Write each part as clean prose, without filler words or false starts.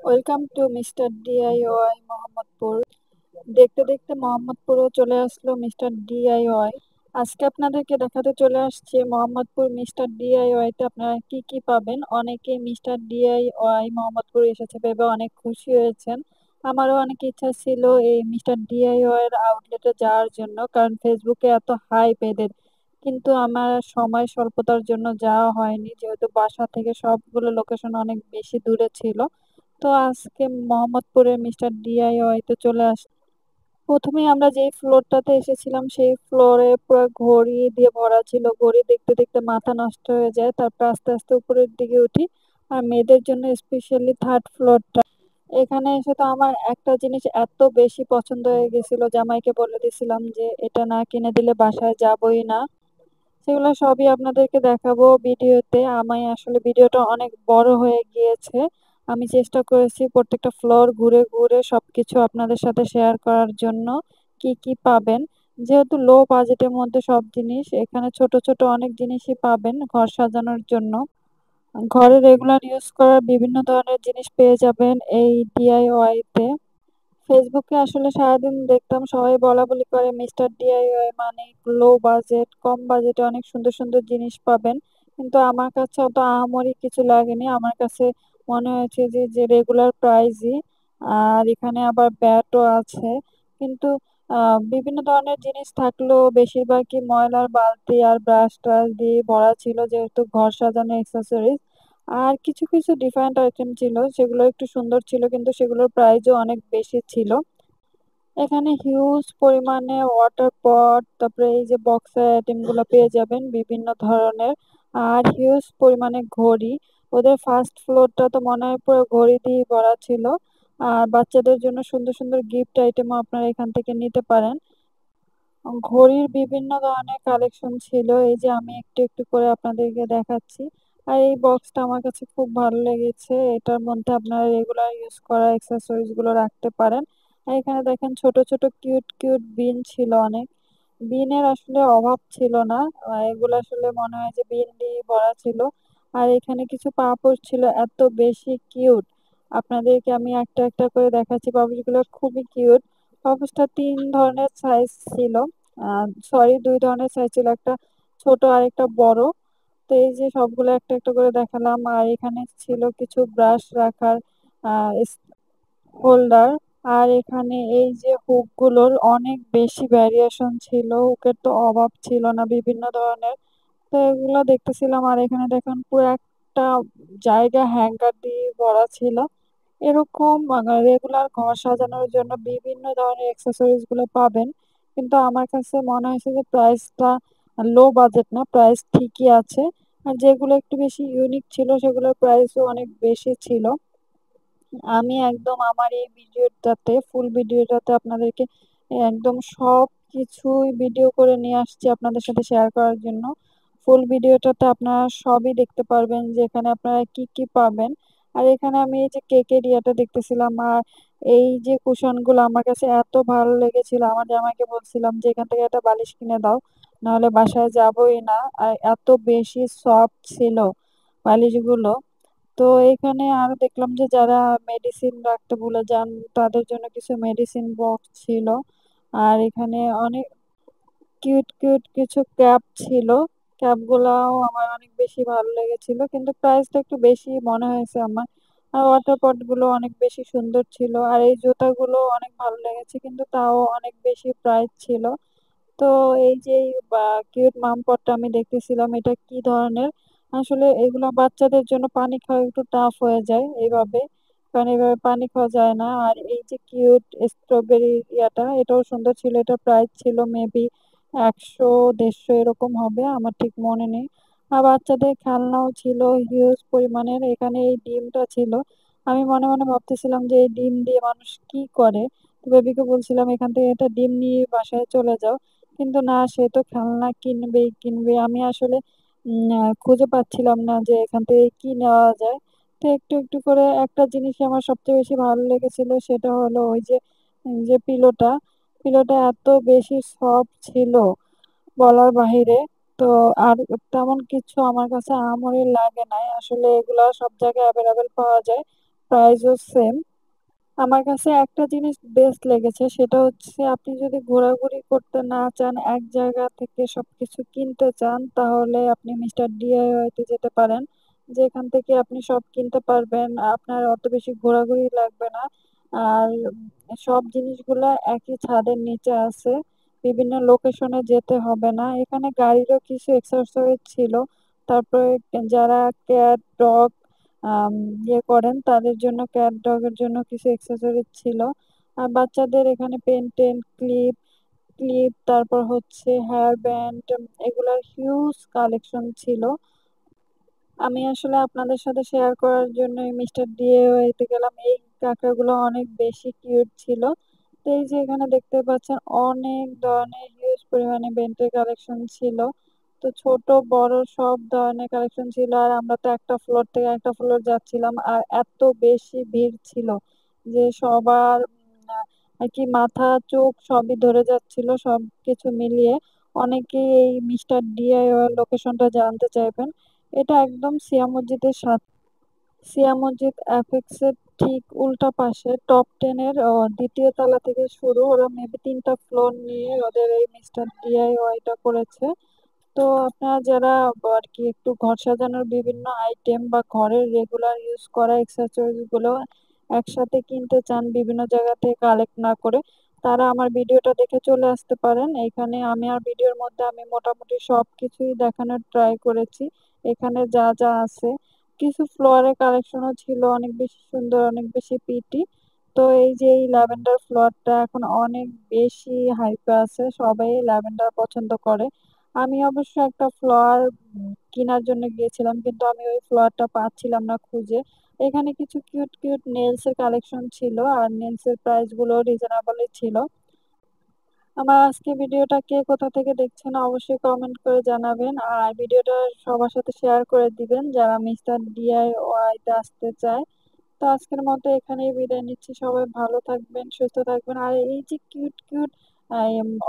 Welcome to mister DIY Mohammadpur. দেখতে দেখতে মোহাম্মদপুরও চলে আসলো মিস্টার ডিআইওয়াই। আজকে আপনাদেরকে দেখাতে চলে আসছে মোহাম্মদপুর মিস্টার ডিআইওয়াই তে আপনারা কি কি পাবেন। অনেকে মিস্টার ডিআইওয়াই মোহাম্মদপুর এসেছে ভেবে অনেক খুশি হয়েছেন। আমারও অনেক ইচ্ছা ছিল এই মিস্টার ডিআইওয়াই এর আউটলেটে যাওয়ার জন্য, কারণ ফেসবুকে এত হাইপ এদের। কিন্তু আমার সময় স্বল্পতার জন্য যাওয়া হয়নি, যেহেতু বাসা থেকে সবগুলো লোকেশন অনেক বেশি দূরে ছিল। তো আজকে মোহাম্মদপুরের মিস্টার ডিআইওয়াই তে চলে আস। প্রথমে আমরা যেই ফ্লোরটাতে এসেছিলাম সেই ফ্লোরে পুরো ঘড়ি দিয়ে ভরা ছিল। ঘড়ি দেখতে দেখতে মাথা নষ্ট হয়ে যায়। তারপর আস্তে আস্তে উপরের দিকে উঠি। আর মেয়েদের জন্য স্পেশালি থার্ড ফ্লোরটা। এখানে এসে তো আমার একটা জিনিস এত বেশি পছন্দ হয়ে গেছিল, জামাইকে বলে দিছিলাম যে এটা না কিনে দিলে বাসায় যাবই না। সেগুলো সবই আপনাদেরকে দেখাবো ভিডিওতে। আমি আসলে ভিডিওটা অনেক বড় হয়ে গিয়েছে। আমি চেষ্টা করেছি প্রত্যেকটা ফ্লোর ঘুরে ঘুরে সবকিছু আপনাদের সাথে শেয়ার করার জন্য। কি কি পাবেন, যেহেতু লো বাজেটের মধ্যে সব জিনিস এখানে, ছোট ছোট অনেক জিনিসই পাবেন ঘর সাজানোর জন্য। ঘরে রেগুলার ইউজ করার বিভিন্ন ধরনের জিনিস পেয়ে যাবেন এই ডিআইওয়াই তে। ফেসবুকে আসলে সারাদিন দেখতাম সবাই বলা বলি করে মিস্টার ডিআইওয়াই মানে লো বাজেট, কম বাজেটে অনেক সুন্দর সুন্দর জিনিস পাবেন। কিন্তু আমার কাছে অত আহামরি কিছু লাগেনি। আমার কাছে মনে হয়েছে যে যে রেগুলার প্রাইসই। আর এখানে আবার ব্যাটও আছে। কিন্তু বিভিন্ন ধরনের জিনিস থাকলেও বেশিরভাগই ময়লার বালতি আর ব্রাশ টাশ দিয়ে ভরা ছিল, যেহেতু ঘর সাজানো অ্যাক্সেসরিজ। আর কিছু কিছু ডিফারেন্ট আইটেম ছিল, সেগুলো একটু সুন্দর ছিল কিন্তু সেগুলোর প্রাইসও অনেক বেশি ছিল। এখানে হিউজ পরিমাণে ওয়াটার পট, তারপরে এই যে বক্সের আইটেম গুলো পেয়ে যাবেন বিভিন্ন ধরনের। আর হিউজ পরিমাণে ঘড়ি। ওদের ফার্স্ট ফ্লোরটা তো মনে হয় পুরো ঘড়ি দিয়ে ভরা ছিল। আর বাচ্চাদের জন্য সুন্দর সুন্দর গিফট আইটেমও আপনারা এখান থেকে নিতে পারেন। ঘড়ির বিভিন্ন ধরনের কালেকশন ছিল, এই যে আমি একটু একটু করে আপনাদেরকে দেখাচ্ছি। আর এই বক্সটা আমার কাছে খুব ভালো লেগেছে। এটার মধ্যে আপনারা রেগুলার ইউজ করা অ্যাক্সেসরিজ গুলো রাখতে পারেন। আর এখানে দেখেন ছোট ছোট কিউট কিউট বিন ছিল অনেক। বিনের আসলে অভাব ছিল না। এগুলো আসলে মনে হয় যে বিন দিয়ে ভরা ছিল। আর এখানে কিছু পাপোশ ছিল এত বেশি কিউট। আপনাদেরকে আমি একটা একটা করে দেখাচ্ছি। পাপোশগুলো খুবই কিউট। পাপোশটা তিন ধরনের সাইজ ছিল। সরি, দুই ধরনের সাইজ ছিল, একটা ছোট আর একটা বড়। তো এই যে সবগুলো একটা একটা করে দেখালাম। আর এখানে ছিল কিছু ব্রাশ রাখার হোল্ডার। আর এখানে এই যে হুক গুলোর অনেক বেশি ভ্যারিয়েশন ছিল, হুকের তো অভাব ছিল না বিভিন্ন ধরনের। তো এগুলো দেখতেছিলাম। আর এখানে দেখুন পুরো একটা জায়গা হ্যাঙ্গার দিয়ে ভরা ছিল। এরকম রেগুলার ঘর সাজানোর জন্য বিভিন্ন ধরনের অ্যাক্সেসরিজ গুলো পাবেন। কিন্তু আমার কাছে মনে হয়েছে যে প্রাইসটা লো বাজেট না, প্রাইস ঠিকই আছে। আর যেগুলো একটু বেশি ইউনিক ছিল সেগুলোর প্রাইসও অনেক বেশি ছিল। আমি একদম আমার এই ভিডিওটাতে, ফুল ভিডিওটাতে আপনাদেরকে একদম সব কিছুই ভিডিও করে নিয়ে আসছি আপনাদের সাথে শেয়ার করার জন্য। ফুল ভিডিওটাতে আপনারা সবই দেখতে পারবেন যে এখানে আপনারা কি কি পাবেন। আর এখানে আমি এই যে কেকের ইয়েটা দেখতেছিলাম। আর এই যে কুশন গুলো আমার কাছে এত ভালো লেগেছিল, আমার জামাইকে বলছিলাম যে এখান থেকে একটা বালিশ কিনে দাও, নাহলে বাসায় যাবোই না। আর এত বেশি সফট ছিল বালিশগুলো। তো এখানে আরো দেখলাম যে যারা মেডিসিন রাখতে ভুলে যান তাদের জন্য কিছু মেডিসিন বক্স ছিল। আর এখানে অনেক কিউট কিউট কিছু ক্যাপ ছিল। ক্যাপ গুলাও আমার অনেক বেশি ভালো লেগেছিল, কিন্তু প্রাইসটা একটু বেশি মনে হয়েছে আমার। আর ওয়াটার পট গুলো অনেক বেশি সুন্দর ছিল। আর এই জুতাগুলো অনেক ভালো লেগেছে, কিন্তু তাও অনেক বেশি প্রাইস ছিল। তো এই যে কিউট মাম পটটা আমি দেখতেছিলাম, এটা কি ধরনের। আসলে এগুলো বাচ্চাদের জন্য পানি খাওয়া একটু টাফ হয়ে যায় এইভাবে, কারণ এইভাবে পানি খাওয়া যায় না। আর এই যে কিউট স্ট্রবেরি ইয়াটা, এটাও সুন্দর ছিল। এটা প্রাইস ছিল মেবি 100 150 এরকম হবে, আমার ঠিক মনে নেই। আর বাচ্চাদের খেলনাও ছিল হিউজ পরিমাণের। এখানে এই ডিমটা ছিল। আমি মনে মনে ভাবতেছিলাম যে এই ডিম দিয়ে মানুষ কি করে। তো বেবিকে বলছিলাম এখান থেকে এটা ডিম নিয়ে বাসায় চলে যাও। কিন্তু না, সে তো খেলনা কিনবেই কিনবে। আমি আসলে খুঁজে পাচ্ছিলাম না যে এখান থেকে কি নেওয়া যায়। তো একটু একটু করে একটা জিনিস আমার সবচেয়ে বেশি ভালো লেগেছিল, সেটা হলো ওই যে যে পিলোটা। পিলোটা এত বেশি সফট ছিল বলার বাহিরে। তো আর তেমন কিছু আমার কাছে আহামরি লাগে নাই। আসলে এগুলা সব জায়গায় অ্যাভেলেবেল পাওয়া যায়। প্রাইসও সেম। আমার কাছে একটা জিনিস বেস্ট লেগেছে, সেটা হচ্ছে আপনি যদি ঘোরাঘুরি করতে না চান, এক জায়গা থেকে সবকিছু কিনতে চান, তাহলে আপনি মিস্টার ডিআইওয়াই তে যেতে পারেন। যেখান থেকে আপনি সব কিনতে পারবেন, আপনার অত বেশি ঘোরাঘুরি লাগবে না। আর সব জিনিসগুলা একই ছাদের নিচে আছে, বিভিন্ন লোকেশনে যেতে হবে না। এখানে গাড়িরও কিছু এক্সেসরিজ ছিল। তারপরে যারা ক্যাট ডগ আম ইয়ে করেন, তাদের জন্য ক্যাট ডগ এর জন্য কিছু অ্যাক্সেসরিজ ছিল। আর বাচ্চাদের এখানে পেন টেন, ক্লিপ ক্লিপ তারপর হচ্ছে হেয়ার ব্যান্ড, এগুলার হিউজ কালেকশন ছিল। আমি আসলে আপনাদের সাথে শেয়ার করার জন্য মিস্টার ডিএওয়াইতে গেলাম। এই কাঁকড়াগুলো অনেক বেশি কিউট ছিল। তো এই যে এখানে দেখতে পাচ্ছেন অনেক ধরনের হিউজ পরিমাণে বেন্টের কালেকশন ছিল। তো ছোট বড় সব ধরনের কালেকশন ছিল। আর আমরা তো একটা ফ্লোর থেকে একটা ফ্লোর যাচ্ছিলাম, আর এত বেশি ভিড় ছিল যে সবার আর কি মাথা চোখ সবই ধরে যাচ্ছিল। সবকিছু মিলিয়ে অনেকেই এই মিস্টার ডিআইওয়াই লোকেশনটা জানতে চাইবেন। এটা একদম সিয়া মসজিদের সাথে। সিয়া মসজিদ অ্যাপেক্সের ঠিক উল্টা পাশে টপ 10 এর দ্বিতীয় তলা থেকে শুরু। ওরা মেবি 3টা ফ্লোর নিয়ে ওদের এই মিস্টার ডিআইওয়াইটা করেছে। তো আপনারা যারা আর কি একটু ঘর সাজানোর বিভিন্ন আইটেম বা ঘরের রেগুলার ইউজ করা অ্যাক্সেসরিজ গুলো একসাথে কিনতে চান, বিভিন্ন জায়গা থেকে কালেক্ট না করে, তারা আমার ভিডিওটা দেখে চলে আসতে পারেন এখানে। আমি আর ভিডিওর মধ্যে আমি মোটামুটি সবকিছুই দেখানোর ট্রাই করেছি। এখানে যা যা আছে, কিছু ফ্লোয়ারের কালেকশনও ছিল অনেক বেশি সুন্দর, অনেক বেশি পিটি। তো এই যে এই ল্যাভেন্ডার ফ্লোয়ারটা এখন অনেক বেশি হাইপে আছে, সবাই ল্যাভেন্ডার পছন্দ করে। আমি অবশ্য একটা ফ্লাওয়ার কেনার জন্য গিয়েছিলাম, কিন্তু আমি ওই ফ্লাওয়ারটা পাচ্ছিলাম না খুঁজে। এখানে কিছু কিউট কিউট নেলস এর কালেকশন ছিল, আর নেলস এর প্রাইস গুলো রিজনেবলই ছিল। আমার আজকে ভিডিওটা কে কোথা থেকে দেখছেন অবশ্যই কমেন্ট করে জানাবেন, আর ভিডিওটা সবার সাথে শেয়ার করে দিবেন যারা মিস্টার ডিআইওয়াই তে আসতে চায়। তো আজকের মতো এখানেই বিদায় নিচ্ছি। সবাই ভালো থাকবেন, সুস্থ থাকবেন। আর এই যে কিউট কিউট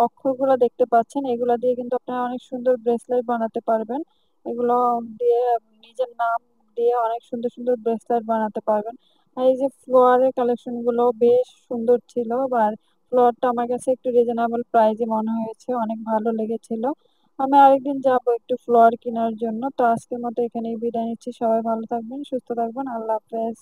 অক্ষরগুলো দেখতে পাচ্ছেন, এগুলা দিয়ে কিন্তু আপনারা অনেক সুন্দর ব্রেসলেট বানাতে পারবেন। এগুলো দিয়ে নিজের নাম দিয়ে অনেক সুন্দর সুন্দর ব্রেসলেট বানাতে পারবেন। আর এই যে ফ্লোয়ারের কালেকশন গুলো বেশ সুন্দর ছিল। আর ফ্লোয়ারটা আমার কাছে একটু রিজনেবল প্রাইসে মনে হয়েছে, অনেক ভালো লেগেছিল। আমি আরেকদিন যাবো একটু ফ্লোয়ার কেনার জন্য। তো আজকের মতো এখানেই বিদায় নিচ্ছি। সবাই ভালো থাকবেন, সুস্থ থাকবেন। আল্লাহ হাফেজ।